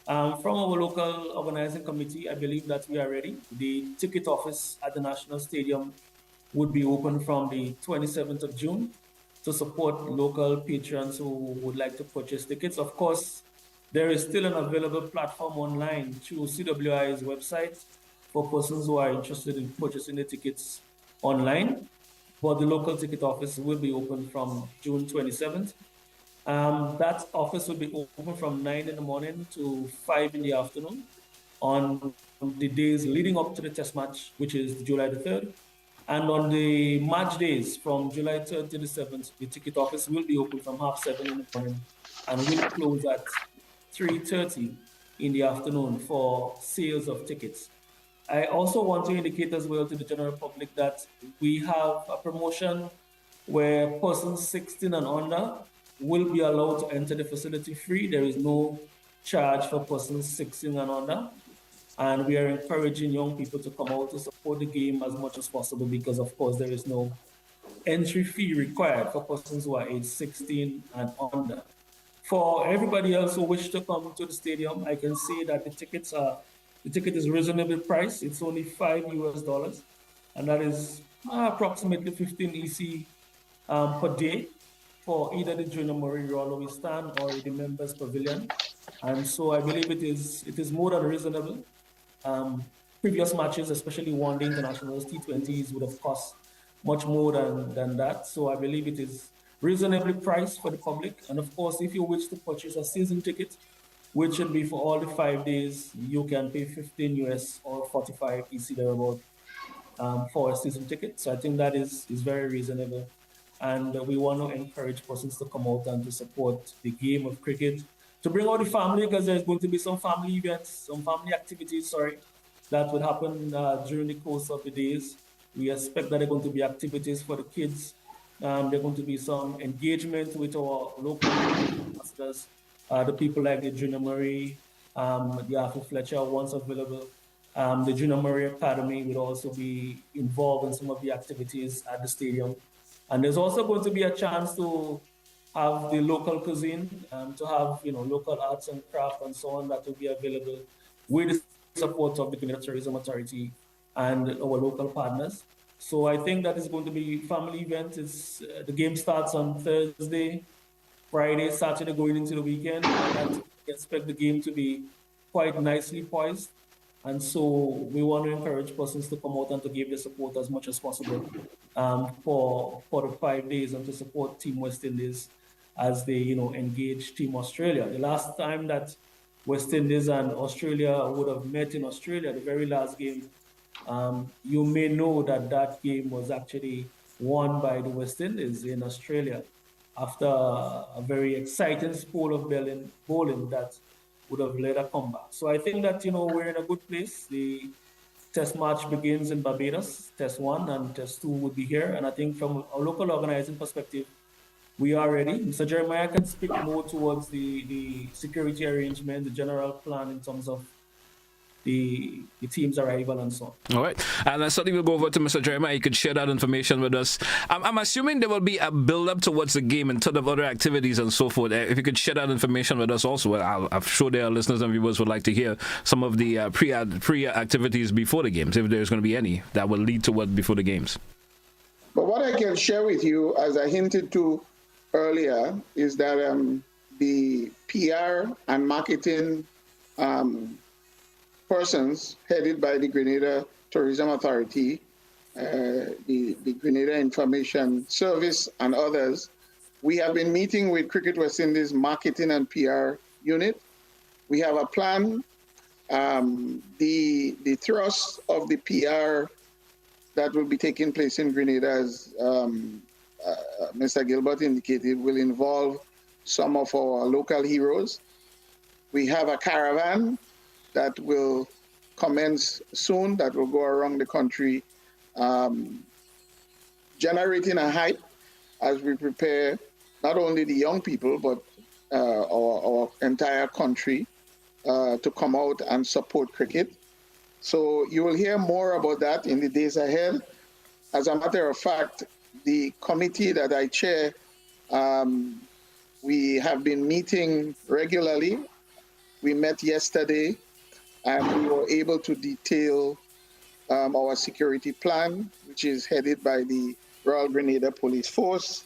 From our local organizing committee, I believe that we are ready. The ticket office at the National Stadium would be open from the 27th of June to support local patrons who would like to purchase tickets. Of course, there is still an available platform online through CWI's website for persons who are interested in purchasing the tickets online, but the local ticket office will be open from June 27th. That office will be open from 9 in the morning to 5 in the afternoon on the days leading up to the test match, which is July the 3rd. And on the match days from July 3rd to the 7th, the ticket office will be open from 7:30 in the morning and will close at 3:30 in the afternoon for sales of tickets. I also want to indicate as well to the general public that we have a promotion where persons 16 and under will be allowed to enter the facility free. There is no charge for persons 16 and under. And we are encouraging young people to come out to support the game as much as possible, because of course there is no entry fee required for persons who are age 16 and under. For everybody else who wish to come to the stadium, I can say that the ticket is reasonably priced. It's only $5, and that is approximately 15 EC per day for either the Junior Murray Rollo stand or the members pavilion. And so I believe it is more than reasonable. Previous matches, especially one-day internationals, T20s, would have cost much more than that. So I believe it is reasonably priced for the public. And of course, if you wish to purchase a season ticket, which should be for all the 5 days, you can pay 15 US or 45 EC thereabout for a season ticket. So I think that is very reasonable. And we want to encourage persons to come out and to support the game of cricket, to bring out the family, because there's going to be some family events, some family activities, that would happen during the course of the days. We expect that there are going to be activities for the kids. There are going to be some engagement with our local ambassadors, the people like the Junior Murray, the Arthur Fletcher, once available. The Junior Murray Academy will also be involved in some of the activities at the stadium. And there's also going to be a chance to have the local cuisine, to have local arts and craft and so on that will be available with the support of the Grenada Tourism Authority and our local partners. So I think that is going to be a family event. The game starts on Thursday, Friday, Saturday, going into the weekend. And I expect the game to be quite nicely poised. And so we want to encourage persons to come out and to give their support as much as possible for the 5 days and to support Team West Indies as they, engage Team Australia. The last time that West Indies and Australia would have met in Australia, the very last game, you may know that that game was actually won by the West Indies in Australia after a very exciting sport of bowling that would have led a comeback. So I think that, we're in a good place. The test match begins in Barbados, test 1 and test 2 would be here. And I think from a local organizing perspective, we are ready. Mr. Jeremiah can speak more towards the security arrangement, the general plan in terms of the team's arrival and so on. All right. And I certainly will go over to Mr. Jeremiah. You could share that information with us. I'm assuming there will be a build-up towards the game in terms of other activities and so forth. If you could share that information with us also, I'm sure there are listeners and viewers would like to hear some of the pre-activities before the games, if there's going to be any that will lead to what before the games. But what I can share with you, as I hinted to earlier, is that the PR and marketing persons headed by the Grenada Tourism Authority, the Grenada Information Service, and others, we have been meeting with Cricket West Indies Marketing and PR Unit. We have a plan. The thrust of the PR that will be taking place in Grenada, as Mr. Gilbert indicated, will involve some of our local heroes. We have a caravan that will commence soon, that will go around the country, generating a hype as we prepare not only the young people, but our entire country to come out and support cricket. So you will hear more about that in the days ahead. As a matter of fact, the committee that I chair, we have been meeting regularly. We met yesterday, and we were able to detail our security plan, which is headed by the Royal Grenada Police Force.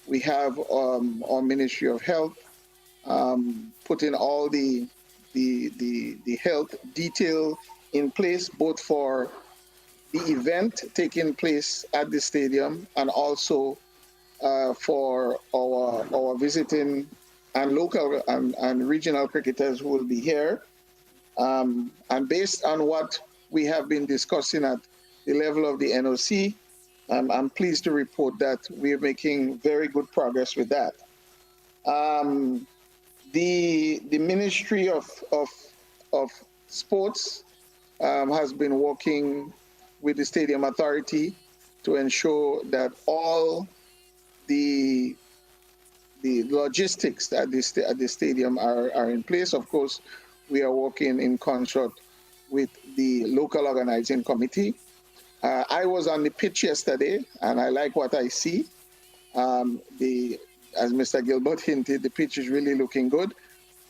We have our Ministry of Health putting all the health detail in place, both for the event taking place at the stadium and also for our visiting and local and regional cricketers who will be here. And based on what we have been discussing at the level of the NOC, I'm pleased to report that we are making very good progress with that. The Ministry of Sports has been working with the Stadium Authority to ensure that all the logistics at the stadium are in place. Of course, we are working in concert with the local organizing committee. I was on the pitch yesterday, and I like what I see. As Mr. Gilbert hinted, the pitch is really looking good.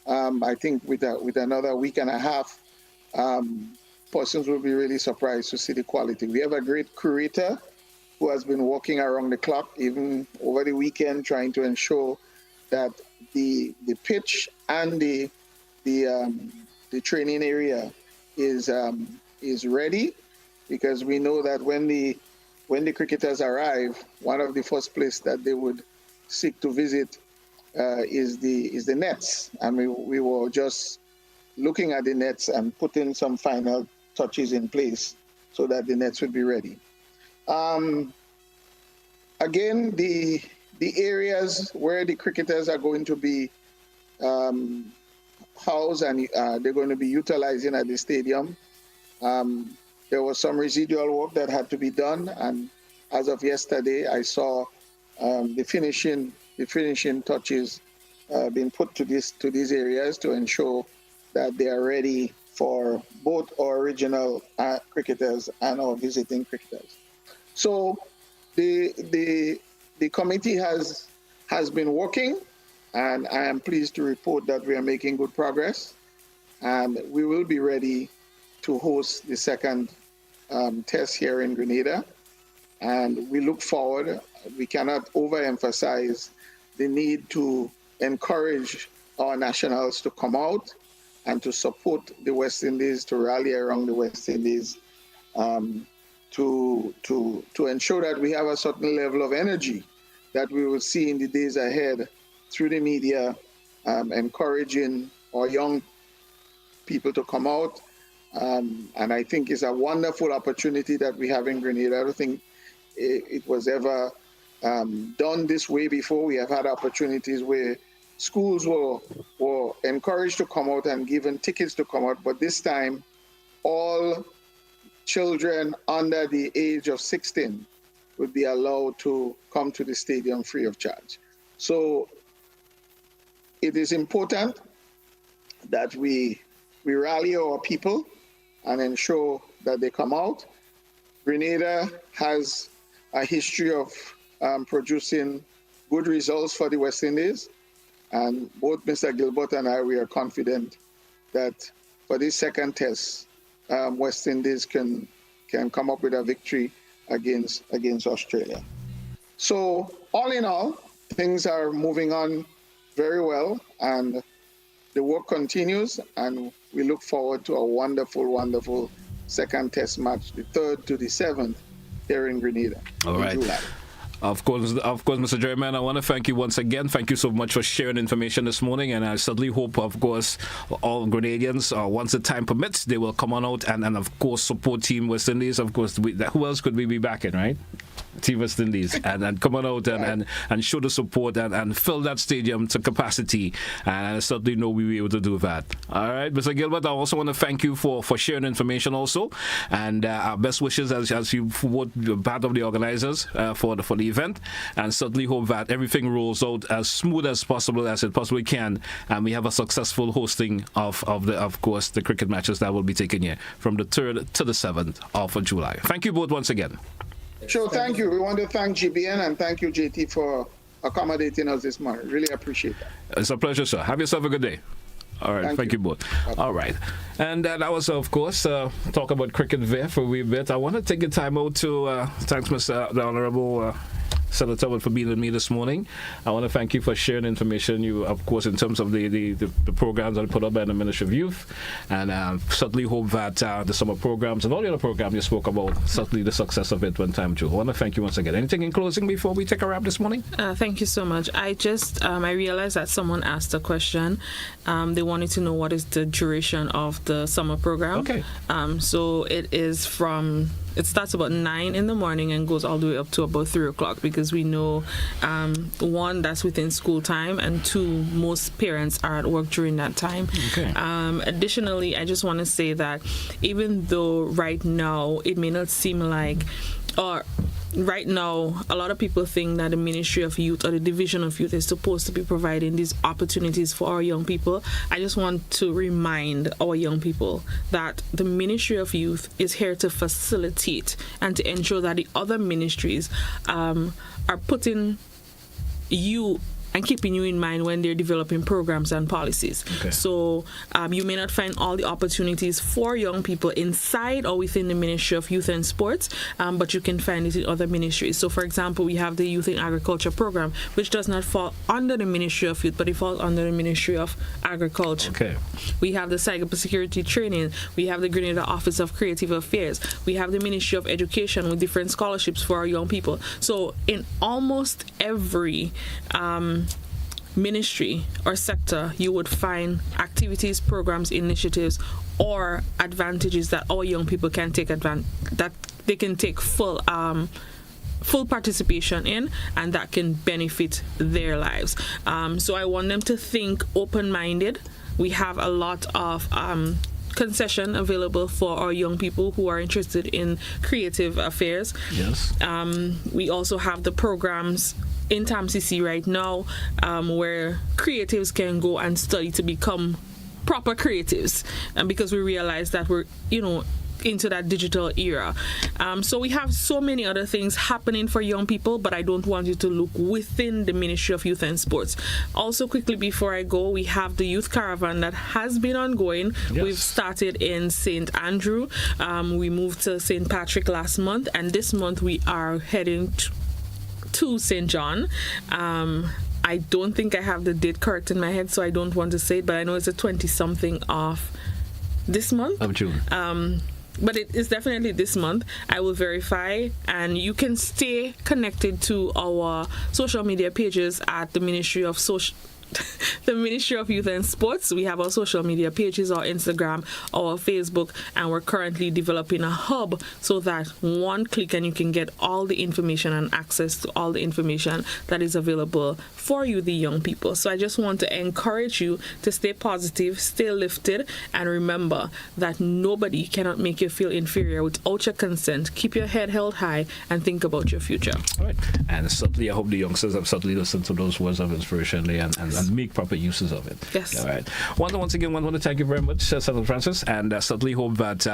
I think with another week and a half, persons will be really surprised to see the quality. We have a great curator who has been working around the clock, even over the weekend, trying to ensure that the pitch and the training area is ready, because we know that when the cricketers arrive, one of the first places that they would seek to visit is the nets, and we were just looking at the nets and putting some final touches in place so that the nets would be ready. Again, the areas where the cricketers are going to be housed and they're going to be utilizing at the stadium. There was some residual work that had to be done, and as of yesterday, I saw the finishing touches being put to these areas to ensure that they are ready for both our original cricketers and our visiting cricketers. So the committee has been working, and I am pleased to report that we are making good progress, and we will be ready to host the second test here in Grenada. And we look forward. We cannot overemphasize the need to encourage our nationals to come out and to support the West Indies, to rally around the West Indies, to ensure that we have a certain level of energy that we will see in the days ahead through the media, encouraging our young people to come out. And I think it's a wonderful opportunity that we have in Grenada. I don't think it was ever done this way before. We have had opportunities where schools were encouraged to come out and given tickets to come out, but this time all children under the age of 16 would be allowed to come to the stadium free of charge. So it is important that we rally our people and ensure that they come out. Grenada has a history of producing good results for the West Indies, and both Mr. Gilbert and I, we are confident that for this second test, West Indies can come up with a victory against Australia. So all in all, things are moving on very well, and the work continues, and we look forward to a wonderful, wonderful second test match, the 3rd to the 7th, here in Grenada in July. Of course, Mr. Jeremiah, I want to thank you once again. Thank you so much for sharing information this morning, and I certainly hope, of course, all Grenadians, once the time permits, they will come on out and of course, support Team West Indies. Of course, who else could we be backing, right? Team West Indies, and come on out and show the support and fill that stadium to capacity, and I certainly know we'll be able to do that. All right, Mr. Gilbert, I also want to thank you for sharing information also, and our best wishes as you were part of the organizers for the event, and certainly hope that everything rolls out as smooth as possible as it possibly can, and we have a successful hosting of course the cricket matches that will be taken here from the 3rd to the 7th of July. Thank you both once again. Sure, thank you. We want to thank GBN and thank you, JT, for accommodating us this morning. Really appreciate that. It's a pleasure, sir. Have yourself a good day. All right, thank you both. Okay. All right. And that was, of course, talk about cricket there for a wee bit. I want to take a time out to thank the Honorable Senator for being with me this morning. I want to thank you for sharing information, you, of course, in terms of the programs that are put up by the Ministry of Youth, and certainly hope that the summer programs and all the other programs you spoke about, certainly the success of it when time due. I want to thank you once again. Anything in closing before we take a wrap this morning? Thank you so much. I just I realized that someone asked a question. They wanted to know what is the duration of the summer program. Okay. So it starts about 9 in the morning and goes all the way up to about 3 o'clock, because we know, one, that's within school time, and two, most parents are at work during that time. Okay. Additionally, I just want to say that even though right now it may not seem like, or right now, a lot of people think that the Ministry of Youth or the Division of Youth is supposed to be providing these opportunities for our young people. I just want to remind our young people that the Ministry of Youth is here to facilitate and to ensure that the other ministries are putting you and keeping you in mind when they're developing programs and policies. Okay. So you may not find all the opportunities for young people inside or within the Ministry of Youth and Sports, but you can find it in other ministries. So, for example, we have the Youth in Agriculture program, which does not fall under the Ministry of Youth, but it falls under the Ministry of Agriculture. Okay. We have the cybersecurity training. We have the Grenada Office of Creative Affairs. We have the Ministry of Education with different scholarships for our young people. So in almost every ministry or sector, you would find activities, programs, initiatives, or advantages that our young people can take that they can take full participation in, and that can benefit their lives. So I want them to think open-minded. We have a lot of concession available for our young people who are interested in creative affairs. Yes. We also have the programs in TAMCC right now, where creatives can go and study to become proper creatives, and because we realize that we're, into that digital era. So we have so many other things happening for young people, but I don't want you to look within the Ministry of Youth and Sports. Also, quickly before I go, we have the Youth Caravan that has been ongoing. Yes. We've started in St. Andrew. We moved to St. Patrick last month, and this month we are heading to St. John. I don't think I have the date correct in my head, so I don't want to say it, but I know it's the 20-something of this month. Of June. But it is definitely this month. I will verify, and you can stay connected to our social media pages at the Ministry of Youth and Sports. We have our social media pages, our Instagram, our Facebook, and we're currently developing a hub so that one click and you can get all the information and access to all the information that is available for you, the young people. So I just want to encourage you to stay positive, stay lifted, and remember that nobody cannot make you feel inferior without your consent. Keep your head held high and think about your future. All right. And certainly I hope the youngsters have certainly listened to those words of inspiration and make proper uses of it. Yes. All right. Once again, I want to thank you very much, Senator Francis, and certainly hope that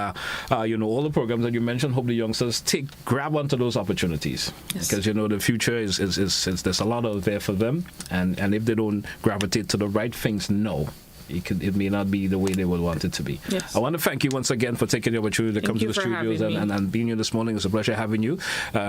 all the programs that you mentioned, hope the youngsters grab onto those opportunities, because the future is there's a lot out there for them, and if they don't gravitate to the right things, it may not be the way they would want it to be. Yes. I want to thank you once again for taking the opportunity to come to the studios and being here this morning. It's a pleasure having you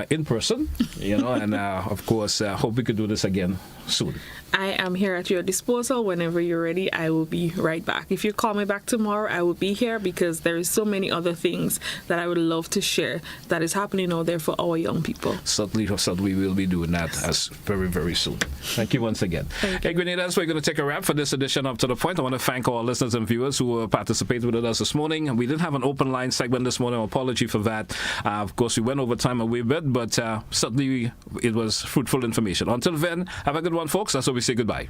in person, and of course, hope we could do this again soon. I am here at your disposal. Whenever you're ready, I will be right back. If you call me back tomorrow, I will be here, because there is so many other things that I would love to share that is happening out there for our young people. Certainly we will be doing that as very, very soon. Thank you once again. Hey, Grenadiers, we're going to take a wrap for this edition of To The Point. I want to thank all listeners and viewers who participated with us this morning. We didn't have an open line segment this morning. Apology for that. Of course, we went over time a wee bit, but certainly it was fruitful information. Until then, have a good one, folks. That's what we say goodbye.